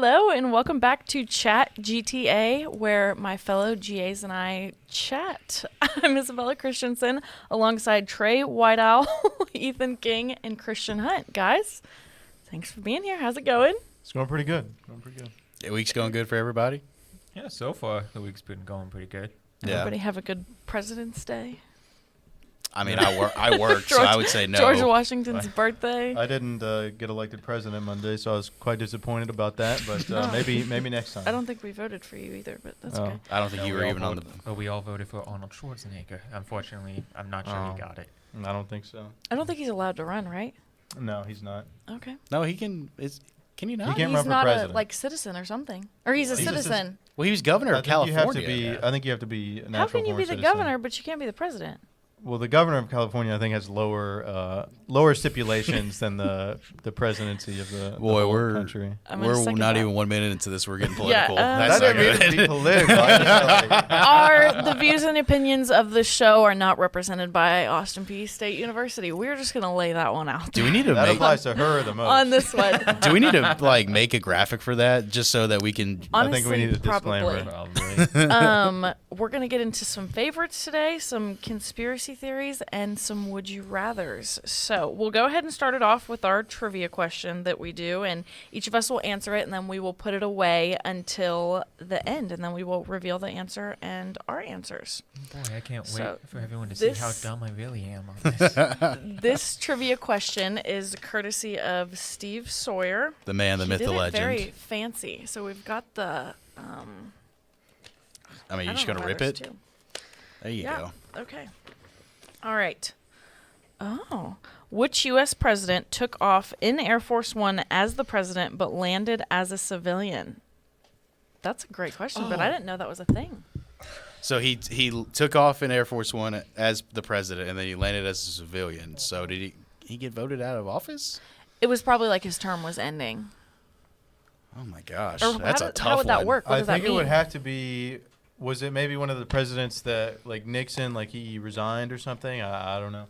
Hello and welcome back to ChatGTA, where my fellow GAs and I chat. I'm Isabella Christensen alongside Trey Whiteowl, Ethan King, and Christian Hunt. Guys, thanks for being here. How's it going? It's going pretty good. The week's going good for everybody? Yeah, so far the week's been going pretty good. Everybody have a good President's Day? I mean, I work, so I would say no. George Washington's birthday. I didn't get elected president Monday, so I was quite disappointed about that. But maybe next time. I don't think we voted for you either, but that's okay. I don't think you were even on the... But we all voted for Arnold Schwarzenegger. Unfortunately, I'm not sure he got it. I don't think so. I don't think he's allowed to run, right? No, he's not. Okay. No, he can... Can you not? He can't he's run for not president. a citizen or something. Or he's a citizen. Well, he was governor of California. I think you have to be a natural How can you be the citizen. governor, but you can't be the president? Well, the governor of California, I think, has lower stipulations than the presidency of the whole country. We're not even 1 minute into this. We're getting political. That didn't mean to be political. The views and opinions of the show are not represented by Austin Peay State University. We're just going to lay that one out. Do we need to that applies to her the most. On this one. Do we need to make a graphic for that just so that we can... Honestly, I think we need a disclaimer. Probably. We're going to get into some favorites today, some conspiracy theories, and some would you rathers. So we'll go ahead and start it off with our trivia question that we do, and each of us will answer it, and then we will put it away until the end, and then we will reveal the answer and our answers. Boy, I can't So wait for everyone to see how dumb I really am on this. This trivia question is courtesy of Steve Sawyer. The man, the myth, the legend. Very fancy. So we've got the... I mean, you're just going to rip it? There you go. Okay. All right. Oh. Which U.S. president took off in Air Force One as the president but landed as a civilian? That's a great question, but I didn't know that was a thing. So he took off in Air Force One as the president, and then he landed as a civilian. So did he get voted out of office? It was probably like his term was ending. Oh, my gosh. Or That's a tough one. How would that work? What does that mean? I think it would have to be... Was it maybe one of the presidents that, like Nixon, like he resigned or something? I don't know.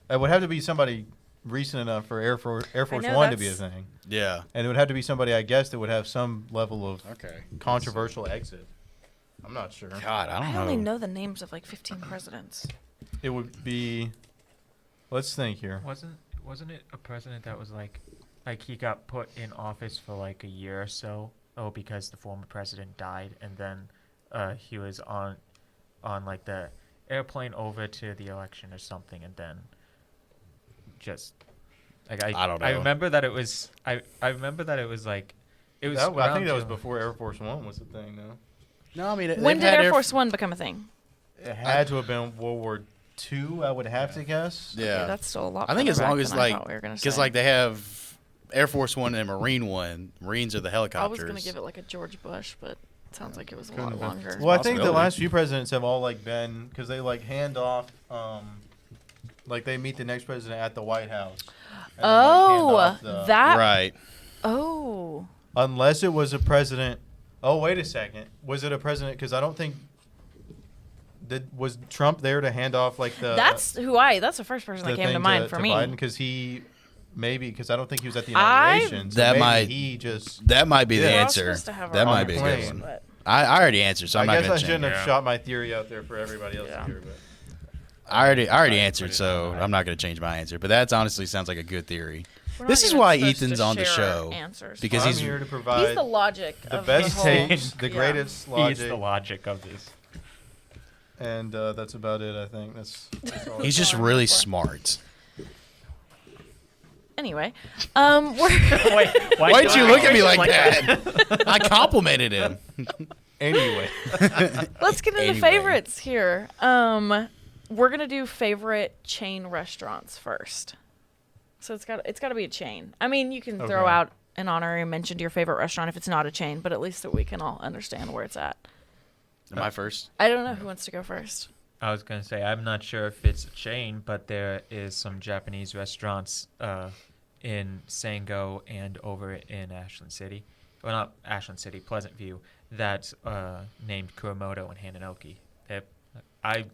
It would have to be somebody recent enough for Air Force One to be a thing. Yeah. And it would have to be somebody, I guess, that would have some level of controversial exit. I'm not sure. God, I don't know. I only know the names of like 15 presidents. It would be... Let's think here. Wasn't it a president that was like he got put in office for like a year or so? Oh, because the former president died, and then... he was on like the airplane over to the election or something, and then just like I don't know. I remember that it was I remember that it was like it was. I think that was before Air Force One was the thing, though. No, I mean, when did Air Force One become a thing? It had to have been World War II, I would have to guess. Yeah, okay, that's still a lot. I think as long as because like they have Air Force One and Marine One. Marines are the helicopters. I was gonna give it like a George Bush, but. Sounds like it was a lot longer. Well, I think the last few presidents have all like been because they like hand off, like they meet the next president at the White House. That right. Oh. Unless it was a president. Oh, wait a second. Was it a president? Because I don't think. Was Trump there to hand off like the? That's the first person that came to mind for me. Biden, because because I don't think he was at the inauguration. That might be the Yeah. answer. That might be a good one. I already answered, so I'm not going to change. I guess I shouldn't have shot my theory out there for everybody else to hear. But I already answered, so I'm not going to change my answer. But that honestly sounds like a good theory. This is why Ethan's on the show, because he's here to provide. He's the logic. The best takes, the greatest logic. He's the logic of this. And that's about it. I think that's all. He's just really smart. Anyway, why'd you look at me like that? I complimented him. Anyway, let's get into favorites here. We're gonna do favorite chain restaurants first. So it's got to be a chain. I mean, you can throw out an honorary mention to your favorite restaurant if it's not a chain, but at least that we can all understand where it's at. Am I first? I don't know who wants to go first. I was going to say, I'm not sure if it's a chain, but there is some Japanese restaurants in Sango and over in Ashland City. Well, not Ashland City, Pleasant View, that's named Kuromoto and Hananoki. I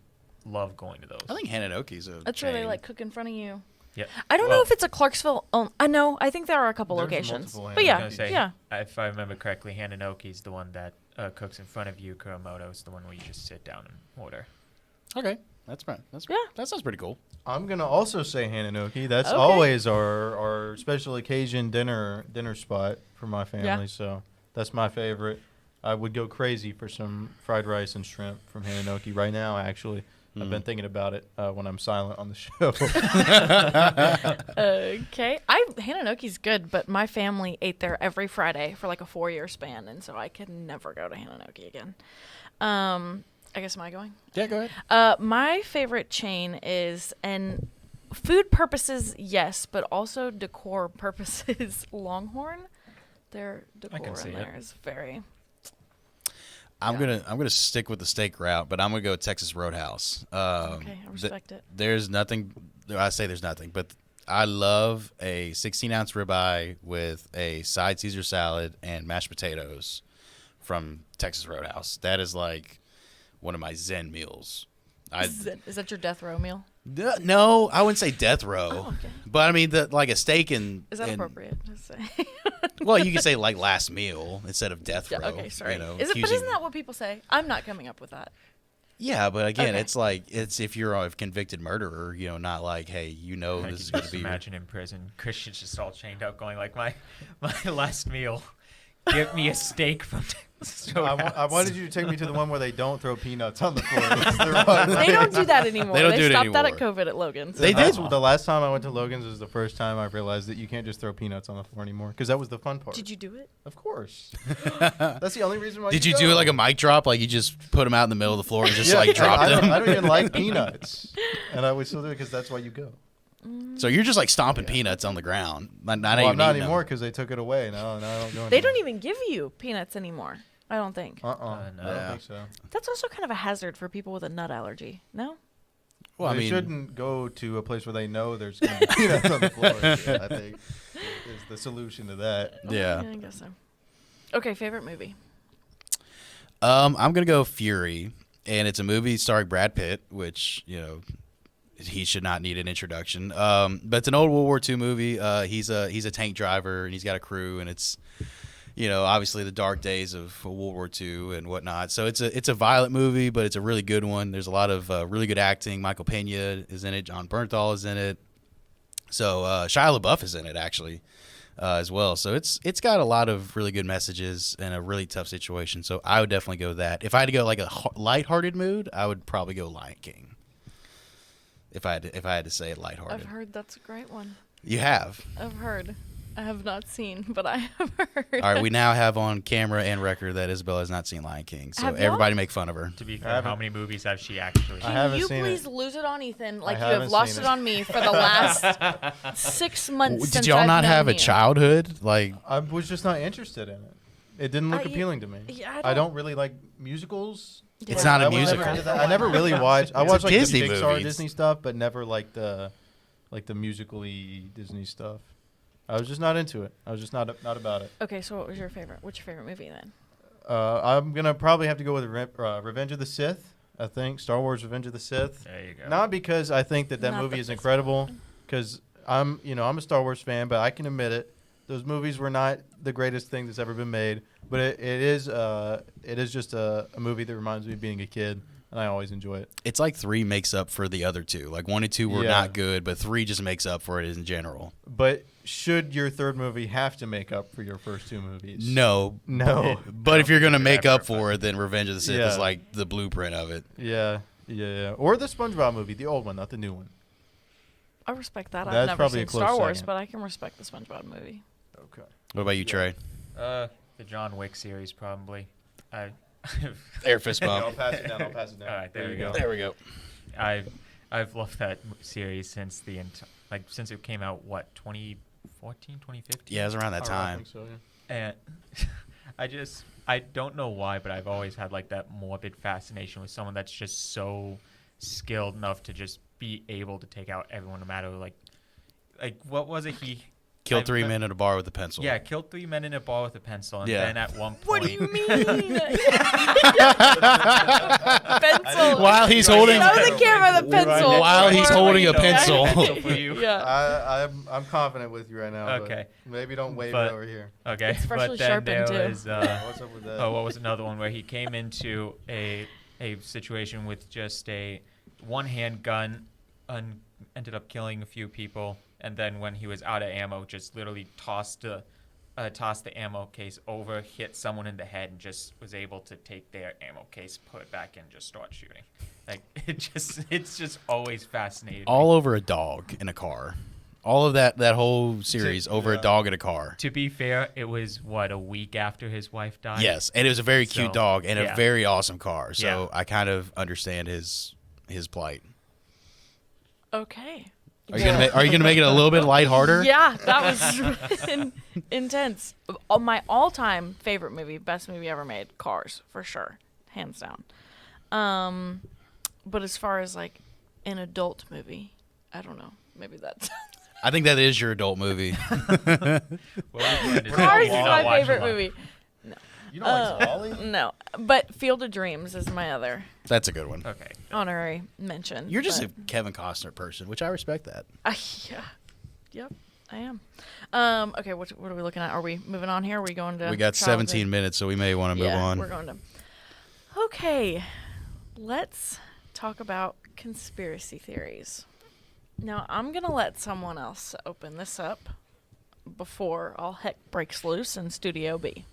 love going to those. I think Hananoki's a That's chain. where they like cook in front of you. Yep. I don't know Well, if it's a Clarksville. I know. I think there are a couple There's locations. multiple But I yeah, was gonna say, yeah. if I remember correctly, Hananoki's the one that cooks in front of you. Kuromoto's the one where you just sit down and order. Okay, that's right. Yeah. That sounds pretty cool. I'm gonna also say Hananoki. That's Okay. always our special occasion dinner spot for my family. Yeah. So that's my favorite. I would go crazy for some fried rice and shrimp from Hananoki right now. Actually, I've been thinking about it when I'm silent on the show. Okay. Hananoki's good, but my family ate there every Friday for like a 4-year span, and so I could never go to Hananoki again. I guess am I going? Yeah, go ahead. My favorite chain is, and food purposes, yes, but also decor purposes, Longhorn. Their decor see in it. there is very. I'm gonna stick with the steak route, but I'm gonna go Texas Roadhouse. Okay, I respect it. There's nothing. I say there's nothing, but I love a 16-ounce ribeye with a side Caesar salad and mashed potatoes from Texas Roadhouse. That is like one of my Zen meals. Is that your death row meal? No, I wouldn't say death row, Oh, okay. but I mean like a steak and. Is that and- appropriate to say? Well, you could say like last meal instead of death row. Okay, sorry. You know, But accusing- isn't that what people say? I'm not coming up with that. Yeah, but again, Okay. it's like if you're a convicted murderer, not like, hey, I this is can going to just be. imagine in prison, Christian's just all chained up, going like, my last meal, give me a steak from Texas Roadhouse. I wanted you to take me to the one where they don't throw peanuts on the floor. That's the one. They don't do that anymore. They don't do it stopped that at anymore. COVID at Logan's. They That's did. The last time I went to Logan's was the first time I realized that you can't just throw peanuts on the floor anymore, because that was the fun part. Did you do it? Of course. That's the only reason why. Did you do it like a mic drop? Like you just put them out in the middle of the floor and just like dropped I them? don't even like peanuts, and I would still do it because that's why you go. So you're just like stomping peanuts on the ground. Not Well, even I'm not eating them. anymore because they took it away. No, I don't go anymore. They don't even give you peanuts anymore. I don't think. No. No. I don't Yeah. think so. That's also kind of a hazard for people with a nut allergy. No? Well, I They mean, shouldn't go to a place where they know there's going to be peanuts on the floor. I think is the solution to that. yeah. I guess so. Okay, favorite movie. I'm gonna go Fury, and it's a movie starring Brad Pitt, which he should not need an introduction. But it's an old World War II movie. He's a tank driver, and he's got a crew, and it's obviously the dark days of World War II and whatnot. So it's a violent movie, but it's a really good one. There's a lot of really good acting. Michael Pena is in it. John Bernthal is in it. So Shia LaBeouf is in it actually as well. So it's got a lot of really good messages and a really tough situation. So I would definitely go with that. If I had to go like a lighthearted mood, I would probably go Lion King. If I had to say it lighthearted. I've heard that's a great one. You have. I've heard. I have not seen, but I have heard. All right, we now have on camera and record that Isabella has not seen Lion King. So Have y'all? everybody make fun of her. To be I fair, how haven't- many movies has she actually? I Can haven't you seen please it. lose it on Ethan like you haven't have lost seen it it. on me for the last 6 months Did since y'all I've not known have a you. childhood? Like, I was just not interested in it. It didn't look I- appealing to me. yeah, I don't really like musicals. It's Yeah. not a I was never musical. into that. I never really watched. I It's a watched like Disney the Pixar movie. Disney stuff, but never like the musical-y Disney stuff. I was just not into it. I was just not about it. Okay, so what was your favorite? What's your favorite movie then? I'm gonna probably have to go with Revenge of the Sith. I think Star Wars: Revenge of the Sith. There you go. Not because I think that Not movie the is fifth incredible, because I'm a Star Wars fan, but I can admit it. Those movies were not the greatest thing that's ever been made, but it is just a movie that reminds me of being a kid, and I always enjoy it. it's like 3 makes up for the other 2. Like 1 and 2 were Yeah. not good, but 3 just makes up for it in general. But should your third movie have to make up for your first 2 movies? No. No. But if you're going to do make that up for a for it, then Revenge of the Sith Yeah. is like the blueprint of it. Yeah. Or the SpongeBob movie, the old one, not the new one. I respect that. I've That's never probably seen a close Star Wars, second. but I can respect the SpongeBob movie. Okay. What about you, Trey? The John Wick series probably. Air fist I'll bump. pass it down. All right, there you go. There we go. I've loved that series since since it came out. What 2014, 2015? Yeah, it was around that I time. think so, yeah. And I don't know why, but I've always had like that morbid fascination with someone that's just so skilled enough to just be able to take out everyone, no matter like what was it he killed 3 men in a bar with a pencil. Yeah, killed 3 men in a bar with a pencil, and Yeah. then at one point. What do you mean? Pencil. While he's holding, Show the camera the pencil. While he's holding a No, pencil. for you. Yeah. I'm confident with you right now. but Okay. maybe don't wave But- it over here. Okay, It's freshly but then sharpened, there too. was What's up with that? what was another one where he came into a situation with just a one-hand gun and ended up killing a few people, and then when he was out of ammo, just literally tossed the ammo case over, hit someone in the head, and just was able to take their ammo case, put it back in, and just start shooting. Like it's just always fascinating. all over a dog in a car. All of that whole series over a Yeah. dog in a car. To be fair, it was a week after his wife died. Yes, and it was a very cute So, dog and a yeah. very awesome car. So Yeah. I kind of understand his plight. Okay. Are you gonna make it a little bit lighthearter? Yeah, that was intense. My all-time favorite movie, best movie ever made, Cars, for sure, hands down. But as far as like an adult movie, I don't know. Maybe that's I think that is your adult movie. What we learned is Cars you is don't my watch favorite a lot. movie. You don't like Wally? No, but Field of Dreams is my other That's a good one. Okay. honorary mention. You're just but- a Kevin Costner person, which I respect that. Yeah. Yep, I am. Okay, what are we looking at? Are we moving on here? Are we going to? We got childhood? 17 minutes, so we may want to move Yeah, on. we're going to. Okay, let's talk about conspiracy theories. Now, I'm gonna let someone else open this up before all heck breaks loose in Studio B.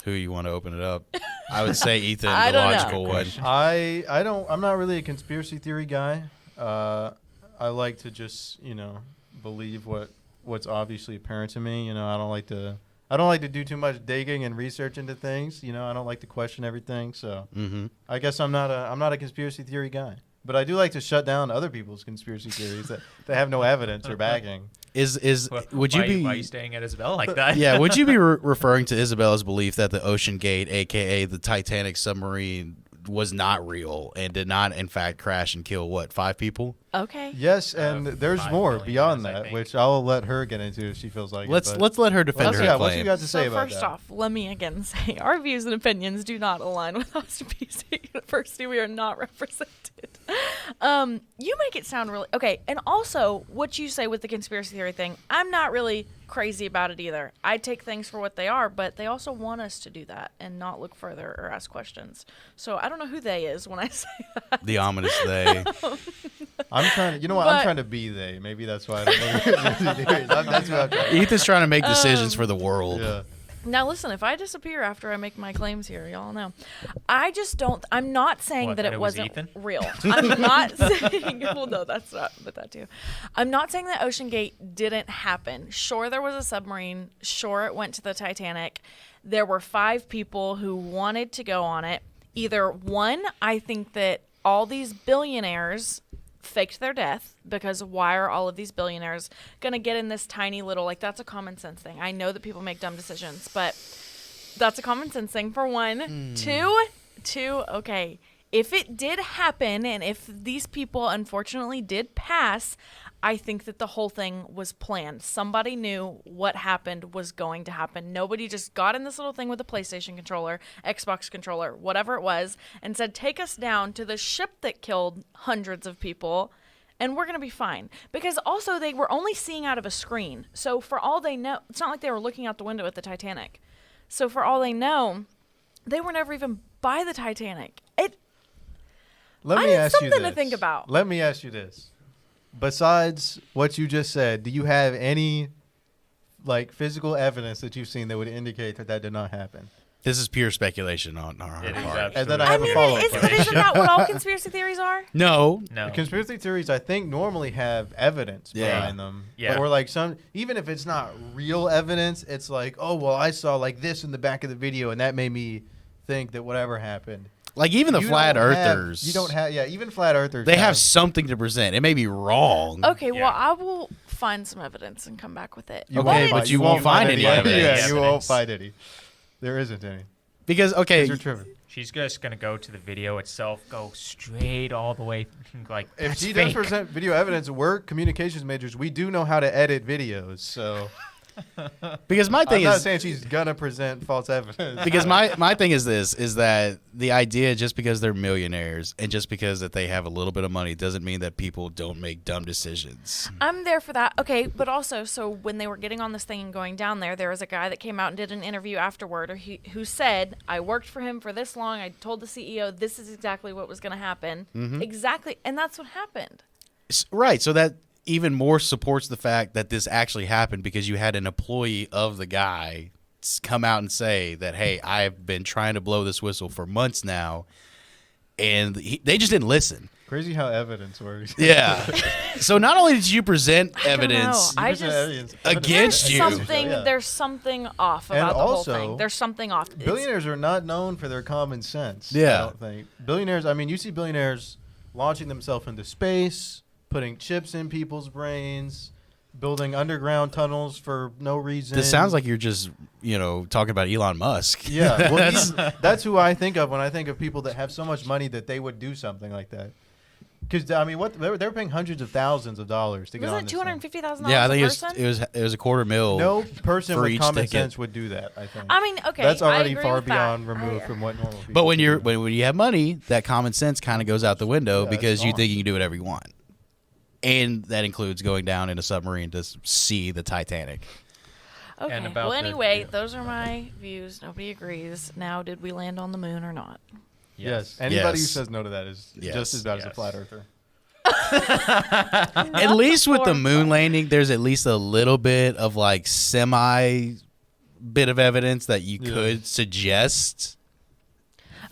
Who you want to open it up? I would say Ethan, I the don't know. logical one. I'm not really a conspiracy theory guy. I like to just, believe what's obviously apparent to me. I don't like to do too much digging and research into things. I don't like to question everything. So Mm-hmm. I guess I'm not a conspiracy theory guy. But I do like to shut down other people's conspiracy theories that have no evidence or backing. Would you be? Why are you staying at Isabel like that? Yeah, would you be referring to Isabella's belief that the Ocean Gate, aka the Titanic submarine, was not real and did not, in fact, crash and kill 5 people? Okay. Yes, and there's 5 more million, beyond I that, think. which I'll let her get into if she feels like it. Let's but- let her defend her What claim. you got to say So about first that? off, let me again say our views and opinions do not align with Austin Peay State University. We are not represented. You make it sound really okay, and also what you say with the conspiracy theory thing, I'm not really crazy about it either. I take things for what they are, but they also want us to do that and not look further or ask questions. So I don't know who they is when I say that. The ominous they. I'm trying to, I'm But- trying to be they. Maybe that's why I don't know. That's what I'm trying to Ethan's trying to make decisions for the world. Yeah. Now listen, if I disappear after I make my claims here, y'all know. I just don't. I'm not saying What, that that it it was wasn't Ethan? real. I'm not saying. Well, no, that's not. But that too. I'm not saying that Ocean Gate didn't happen. Sure, there was a submarine. Sure, it went to the Titanic. There were 5 people who wanted to go on it. Either one, I think that all these billionaires faked their death, because why are all of these billionaires going to get in this tiny little, that's a common sense thing. I know that people make dumb decisions, but that's a common sense thing for one. Two, okay, if it did happen and if these people unfortunately did pass, I think that the whole thing was planned. Somebody knew what happened was going to happen. Nobody just got in this little thing with a PlayStation controller, Xbox controller, whatever it was, and said, take us down to the ship that killed hundreds of people, and we're going to be fine. Because also they were only seeing out of a screen. So for all they know, it's not like they were looking out the window at the Titanic. So for all they know, they were never even by the Titanic. Let I me need ask you something to this. think about. Let me ask you this. Besides what you just said, do you have any physical evidence that you've seen that would indicate that did not happen? This is pure speculation on our It is part. And then I I have a mean, follow-up but question. isn't that what all conspiracy theories are? No. No. Conspiracy theories, I think, normally have evidence Yeah. behind them. Yeah. Or even if it's not real evidence, it's like, oh, well, I saw this in the back of the video, and that made me think that whatever happened. Like even the You flat don't have- earthers. You don't have, even flat earthers. They have something to present. It may be wrong. Okay, Yeah. well, I will find some evidence and come back with it. You Okay, won't but find- you won't find any Yeah, evidence. you won't find any. There isn't any. Because okay, You're tripping. She's just gonna go to the video itself, go straight all the way, like If that's she fake. does present video evidence, we're communications majors. We do know how to edit videos, so Because my I'm thing not is saying she's gonna present false evidence. because my thing is this is that the idea just because they're millionaires and just because that they have a little bit of money doesn't mean that people don't make dumb decisions. I'm there for that. Okay, but also, so when they were getting on this thing and going down there was a guy that came out and did an interview afterward, who said, "I worked for him for this long. I told the CEO this is exactly what was going to happen." Exactly, and that's what happened. Right, so that even more supports the fact that this actually happened because you had an employee of the guy come out and say that, hey, I've been trying to blow this whistle for months now, and they just didn't listen. Crazy how evidence works. Yeah. So not only did you present I don't evidence know. I Present just evidence against there's you. something Yeah. there's something off And about the also, whole thing. There's something off. It's- Billionaires are not known for their common sense. Yeah. I don't think billionaires. I mean, you see billionaires launching themselves into space, putting chips in people's brains, building underground tunnels for no reason. This sounds like you're just, talking about Elon Musk. Yeah, well, that's who I think of when I think of people that have so much money that they would do something like that. Because I mean, what they're paying hundreds of thousands of dollars to get on Wasn't it this thing. $250,000 Yeah, I a think person? it was a $250,000. No person for with each common ticket. sense would do that. I think. I mean, okay, that's I already agree far with that. beyond removed from what normal people. But when do. when you have money, that common sense kind of goes out the window Yeah, because it's you gone. think you can do whatever you want. And that includes going down in a submarine to see the Titanic. Okay. And about Well, the- anyway, yeah. those are my views. Nobody agrees. Now, did we land on the moon or not? yes, anybody who Yes. says no to that is Yes. just as bad as a Yes. flat earther. At least with the moon landing, there's at least a little bit of like semi bit of evidence that you Yeah. could suggest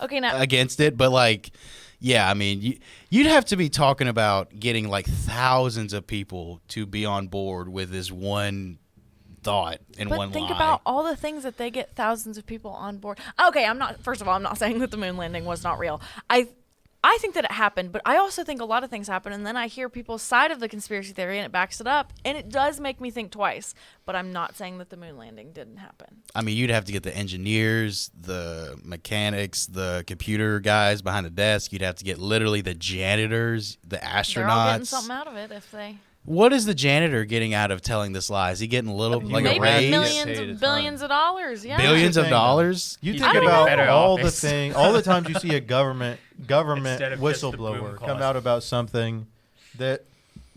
Okay, now against it. But like, yeah, I mean, you'd have to be talking about getting like thousands of people to be on board with this one thought and but one think lie. about all the things that they get thousands of people on board. Okay, first of all, I'm not saying that the moon landing was not real. I think that it happened, but I also think a lot of things happen, and then I hear people's side of the conspiracy theory, and it backs it up, and it does make me think twice. But I'm not saying that the moon landing didn't happen. I mean, you'd have to get the engineers, the mechanics, the computer guys behind the desk. You'd have to get literally the janitors, the They're all getting astronauts. something out of it if they What is the janitor getting out of telling this lie? Is he getting a little like a maybe raise? millions Paid a of ton. billions of dollars. Yeah, Billions of Thing, though. dollars? You He's think getting a about better all office. all the times you see a government Instead of just the boom whistleblower come cost. out about something that,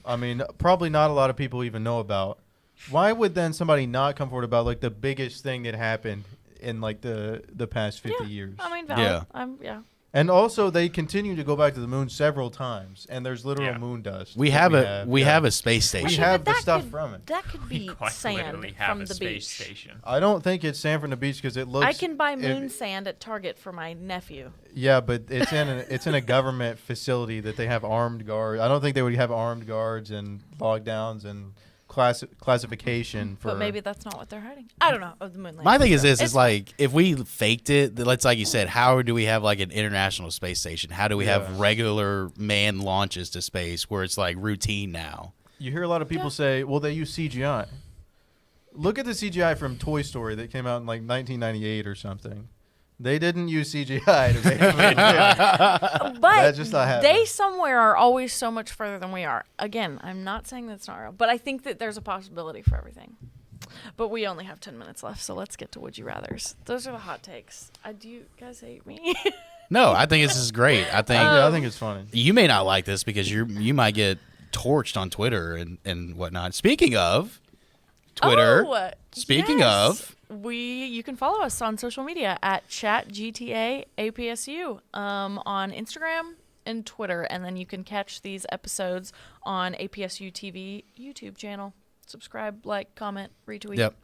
I mean, probably not a lot of people even know about. Why would then somebody not come forward about like the biggest thing that happened in like the past 50 years? I mean, valid. Yeah. And also, they continue to go back to the moon several times, and there's literal Yeah. moon dust. We that have yeah. a space station. We Actually, have but the that stuff could- from it. That could We be quite sand literally have from a the space beach. station. I don't think it's sand from the beach because it looks. I can buy if- moon sand at Target for my nephew. Yeah, but it's in a government facility that they have armed guards. I don't think they would have armed guards and lockdowns and classification for. But maybe that's not what they're hiding. I don't know. Of the moon landing. My thing is this: It's is like if we faked it, then let's like you said, how do we have like an international space station? How do we Yeah. have regular manned launches to space where it's like routine now? You hear a lot of people say, "Well, they use CGI." Look at the CGI from Toy Story that came out in like 1998 or something. They didn't use CGI to make the movie. But That's just not happening. they somewhere are always so much further than we are. Again, I'm not saying that's not real, but I think that there's a possibility for everything. But we only have 10 minutes left, so let's get to Would You Rathers. Those are the hot takes. Do you guys hate me? No, I think this is great. I think Yeah, I think it's funny. you may not like this because you might get torched on Twitter and whatnot. Speaking of Twitter, Oh, speaking yes. of, you can follow us on social media at ChatGTA APSU on Instagram and Twitter, and then you can catch these episodes on APSU-TV YouTube channel. Subscribe, like, comment, retweet. yep,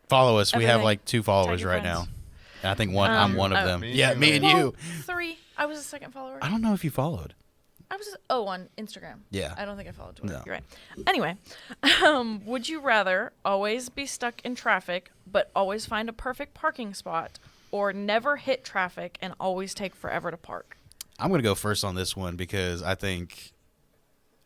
follow us. We have Everything. like 2 followers your right friends. now. And I think I'm one of them. Me Yeah, too. me and Well, you. 3. I was a second follower. I don't know if you followed. I was on Instagram. Yeah. I don't think I followed Twitter. No. You're right. Anyway, would you rather always be stuck in traffic but always find a perfect parking spot, or never hit traffic and always take forever to park? I'm going to go first on this one because I think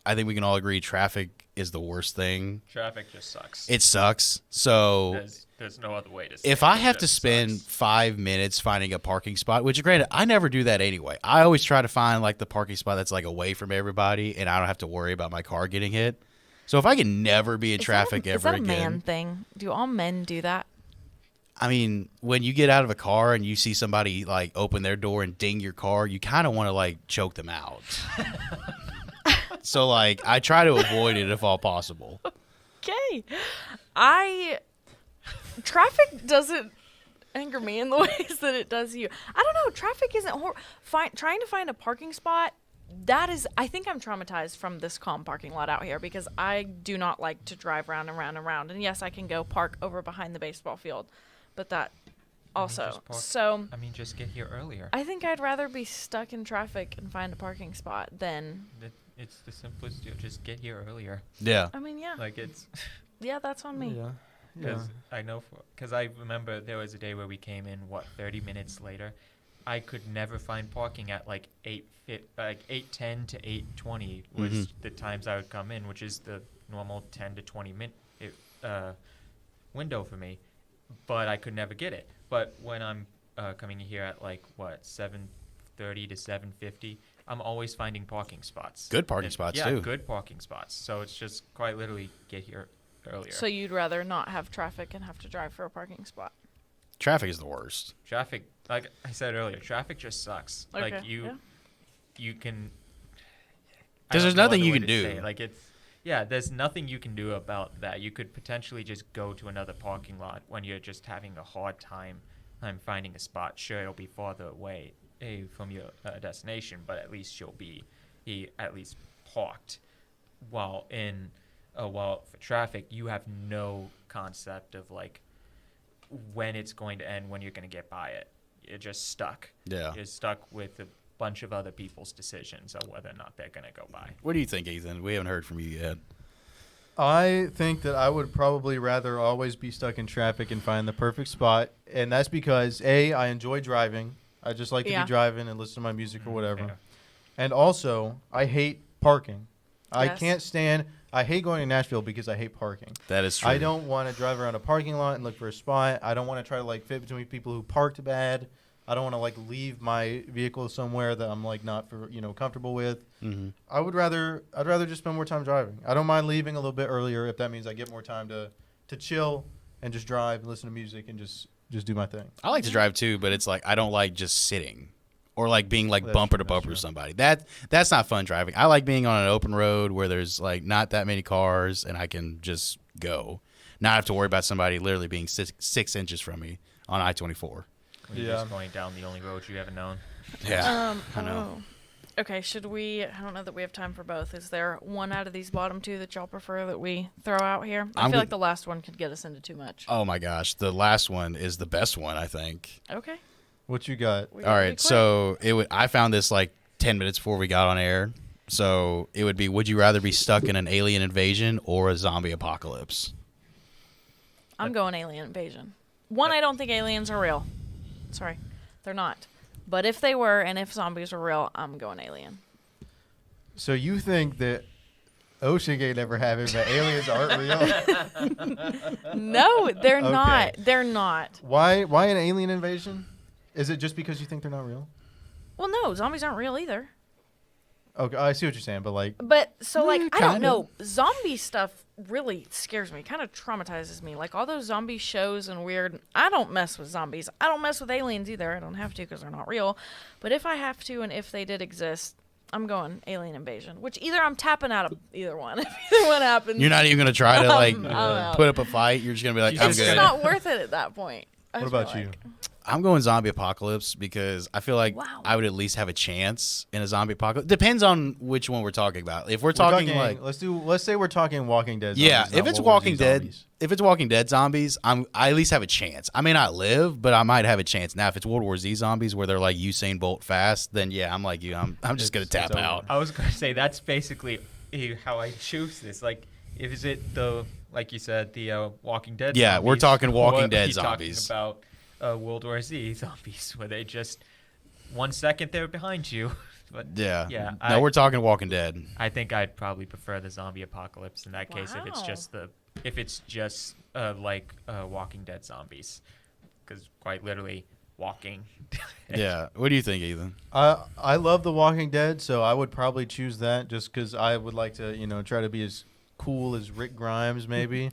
I think we can all agree traffic is the worst thing. Traffic just sucks. It sucks. So There's no other way to say if it. I It have to just spend sucks. 5 minutes finding a parking spot, which granted, I never do that anyway. I always try to find like the parking spot that's like away from everybody and I don't have to worry about my car getting hit. So if I can never be in traffic Is ever that a man again. thing? Do all men do that? I mean, when you get out of a car and you see somebody like open their door and ding your car, you kind of want to like choke them out. So like I try to avoid it if all possible. Okay. Traffic doesn't anger me in the ways that it does you. I don't know. Traffic isn't trying to find a parking spot. I think I'm traumatized from this calm parking lot out here because I do not like to drive round and round and round. And yes, I can go park over behind the baseball field, but that also. just park. So I mean, just get here earlier. I think I'd rather be stuck in traffic and find a parking spot than. It's the simplest deal. Just get here earlier. Yeah. I mean, yeah. Like it's. Yeah, that's on me. Yeah. Because I know, because I remember there was a day where we came in 30 minutes later. I could never find parking at like 8:10 to 8:20 was the times I would come in, which is the normal 10 to 20 minute window for me. But I could never get it. But when I'm coming here at like 7:30 to 7:50, I'm always finding parking spots. Good parking spots yeah, too. good parking spots. So it's just quite literally get here earlier. So you'd rather not have traffic and have to drive for a parking spot? Traffic is the worst. Traffic, like I said earlier, traffic just sucks. Okay, Like you can. I 'Cause don't there's know nothing other you way can to do. say it. Like there's nothing you can do about that. You could potentially just go to another parking lot when you're just having a hard time finding a spot. Sure, it'll be farther away from your destination, but at least you'll be at least parked. While for traffic, you have no concept of like when it's going to end, when you're going to get by it. You're just stuck. Yeah. You're stuck with a bunch of other people's decisions of whether or not they're going to go by. What do you think, Ethan? We haven't heard from you yet. I think that I would probably rather always be stuck in traffic and find the perfect spot, and that's because I enjoy driving. I just like to Yeah. be driving and listen to my music or whatever. Fair. And also, I hate parking. I Yes. can't stand. I hate going to Nashville because I hate parking. That is true. I don't want to drive around a parking lot and look for a spot. I don't want to try to like fit between people who parked bad. I don't want to like leave my vehicle somewhere that I'm like not comfortable with. Mm-hmm. I'd rather just spend more time driving. I don't mind leaving a little bit earlier if that means I get more time to chill and just drive and listen to music and just do my thing. I like to drive too, but it's like I don't like just sitting or like being like That's bumper true, to that's bumper true. with somebody. That's not fun driving. I like being on an open road where there's like not that many cars and I can just go, not have to worry about somebody literally being 6 inches from me on I-24. When you're Yeah. just going down the only road you've ever known. Yeah, I know. Okay, should we? I don't know that we have time for both. Is there one out of these bottom two that y'all prefer that we throw out here? I I'm feel go- like the last one could get us into too much. Oh my gosh, the last one is the best one, I think. Okay. What you got? we All gotta be right, quick. so I found this like 10 minutes before we got on air. So it would be: would you rather be stuck in an alien invasion or a zombie apocalypse? I'm going alien invasion. One, I don't think aliens are real. Sorry, they're not. But if they were, and if zombies were real, I'm going alien. So you think that OceanGate never happened, but aliens aren't real? No, they're Okay. not. They're not. Why an alien invasion? Is it just because you think they're not real? Well, no, zombies aren't real either. Okay, I see what you're saying, but like, But so like I don't kinda. know, zombie stuff really scares me, kind of traumatizes me. Like all those zombie shows and weird. I don't mess with zombies. I don't mess with aliens either. I don't have to because they're not real. But if I have to, and if they did exist, I'm going alien invasion. Which either I'm tapping out of either one. If either one happens, You're not even gonna try to like I'm out. put up a fight. You're just gonna be like, You I'm just it's good. not worth it at that point. I what feel about you? like. I'm going zombie apocalypse because I feel like Wow. I would at least have a chance in a zombie apocalypse. Depends on which one we're talking about. If we're talking like, let's say we're talking Walking Dead. Zombies, yeah, not if it's World War Walking Z Dead, zombies. if it's Walking Dead zombies, I at least have a chance. I may not live, but I might have a chance. Now, if it's World War Z zombies where they're like Usain Bolt fast, then yeah, I'm like you. I'm just gonna It's tap over. out. I was going to say that's basically how I choose this. Like, is it like you said, the Walking Dead? Yeah, we're zombies, talking Walking or are Dead you talking zombies. about World War Z zombies, where they just 1 second they're behind you, But Yeah. yeah, No, we're talking Walking Dead. I think I'd probably prefer the zombie apocalypse in that case if it's just Walking Dead zombies, because quite literally walking. Yeah. What do you think, Ethan? I love The Walking Dead, so I would probably choose that just because I would like to, try to be as cool as Rick Grimes, maybe.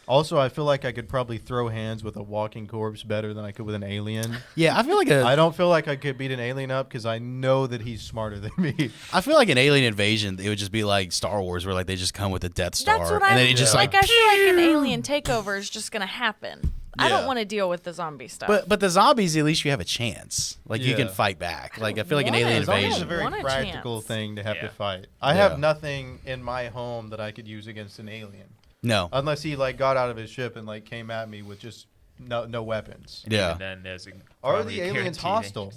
Also, I feel like I could probably throw hands with a walking corpse better than I could with an alien. Yeah, I feel like I don't feel like I could beat an alien up because I know that he's smarter than me. I feel like an alien invasion, it would just be like Star Wars, where like they just come with a Death Star, That's what and I then it just like. I feel like an alien takeover is just gonna happen. I don't Yeah. want to deal with the zombie stuff. But the zombies, at least you have a chance. Like you can Yeah. fight back. Like I feel like an want alien it. Zombies It's a invasion. very Want a practical chance. thing to have Yeah. to fight. I Yeah. have nothing in my home that I could use against an alien. No. Unless he got out of his ship and came at me with just no weapons. Yeah. And then there's Are probably the a aliens guaranteed hostile?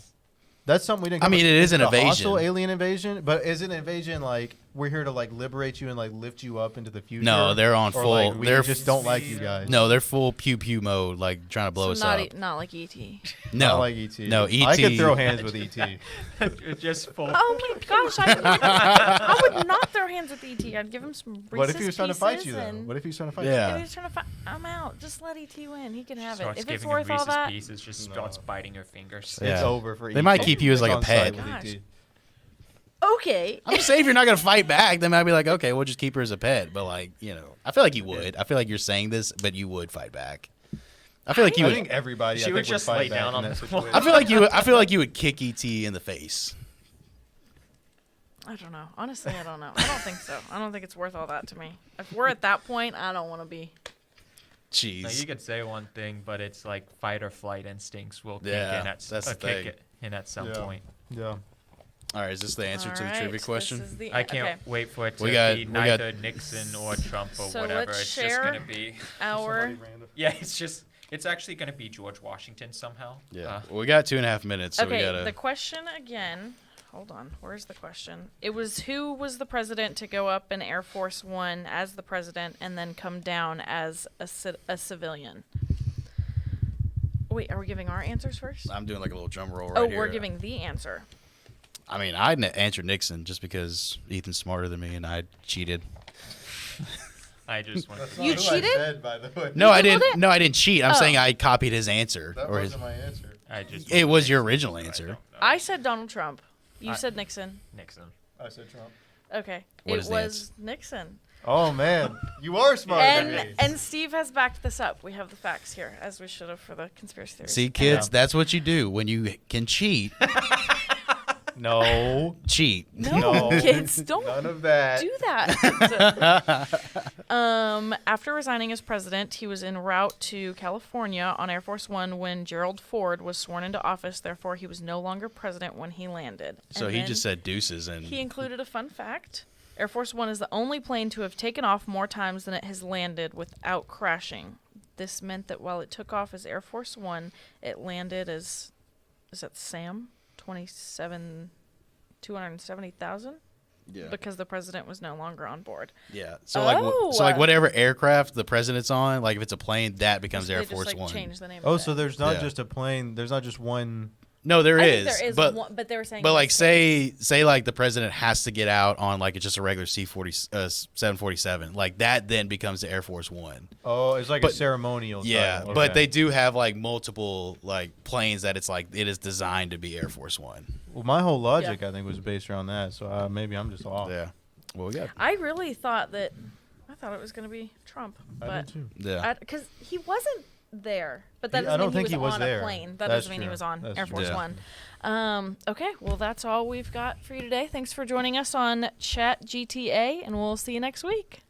That's something we didn't. I mean, it is an a invasion. hostile alien invasion, but is it an invasion we're here to liberate you and lift you up into the future? No, they're on Or, full. we They're just don't like you guys. No, they're full pew pew mode, like trying to blow us not, up. not like ET. No, Not like ET. No, I ET. could throw hands with ET. just full. Oh my gosh, I would not throw hands with ET. I'd give him some Reese's What if he was trying to fight you Pieces though? and- What if he was trying to fight If Yeah. he was trying to fight, I'm out. Just let ET win. He can have it. Starts If it's giving worth him all Reese's that, Pieces, just No. starts biting her fingers. you? Yeah. It's over for ET. They might keep you as, like, a On side pet. with Gosh. ET. okay. I'm just saying if you're not gonna fight back, they might be like, okay, we'll just keep her as a pet. But I feel like you would. I feel like you're saying this, but you would fight back. I feel like you I would. think everybody. She I would think just fight lay back down in on that the floor. situation. I feel like you. I feel like you would kick ET in the face. I don't know. Honestly, I don't know. I don't think so. I don't think it's worth all that to me. If we're at that point, I don't want to be. Jeez. Now, you could say one thing, but it's like fight or flight instincts will kick Yeah, in at that's the thing. at some Yeah. point. Yeah. All right, is this the answer All to the right, trivia this question? is the- I can't okay. wait for it to We got- be we got- neither Nixon or Trump or So whatever. let's It's just share gonna be. Our Yeah, it's actually gonna be George Washington somehow. Yeah. Well, we got 2.5 minutes, so we okay. gotta. The question again. Hold on. Where's the question? It was who was the president to go up in Air Force One as the president and then come down as a civilian? Wait, are we giving our answers first? I'm doing like a little drum roll right Oh, here. we're giving the answer. I mean, I'd answer Nixon just because Ethan's smarter than me and I cheated. I just want. That's You not who I cheated? said, by the way. No, I Googled didn't. it? No, I didn't cheat. I'm Oh. saying I copied his answer That or his. wasn't my answer. I just. It want was your Nixon, original but I answer. don't know. I said Donald Trump. You I- said Nixon. Nixon. I said Trump. Okay. What it is the was Nixon. Oh man, you are smarter than me. And Steve has backed this up. We have the facts here, as we should have for the conspiracy theories. See, kids, Yeah. that's what you do when you can cheat. No, Cheat. No, No. kids, don't none of that. do that. After resigning as president, he was en route to California on Air Force One when Gerald Ford was sworn into office. Therefore, he was no longer president when he landed. So And he then just said deuces and. he included a fun fact. Air Force One is the only plane to have taken off more times than it has landed without crashing. This meant that while it took off as Air Force One, it landed as, is that Sam? 270,000? Yeah. Because the president was no longer on board. Yeah. So like, Oh. whatever aircraft the president's on, like if it's a plane, that becomes Air They just, Force One. changed the name Oh, of so it. there's not Yeah. just a plane. There's not just one. No, there I is. think there is but one, but they were saying. but it like was say like the president has to get out on like it's just a regular 747. Like that then becomes the Air Force One. Oh, it's like a But- ceremonial. Yeah, title. but Okay. they do have like multiple like planes that it's like it is designed to be Air Force One. Well, my whole logic, I think, was based around that. So maybe I'm just off. Yeah. Well, yeah. I really thought that. I thought it was going to be Trump, I but did too. Yeah. because he wasn't there. But that I doesn't don't mean think he he was was on there. a plane. That That's doesn't mean he true. was on That's Air true. Force Yeah. One. Okay, well that's all we've got for you today. Thanks for joining us on ChatGTA, and we'll see you next week.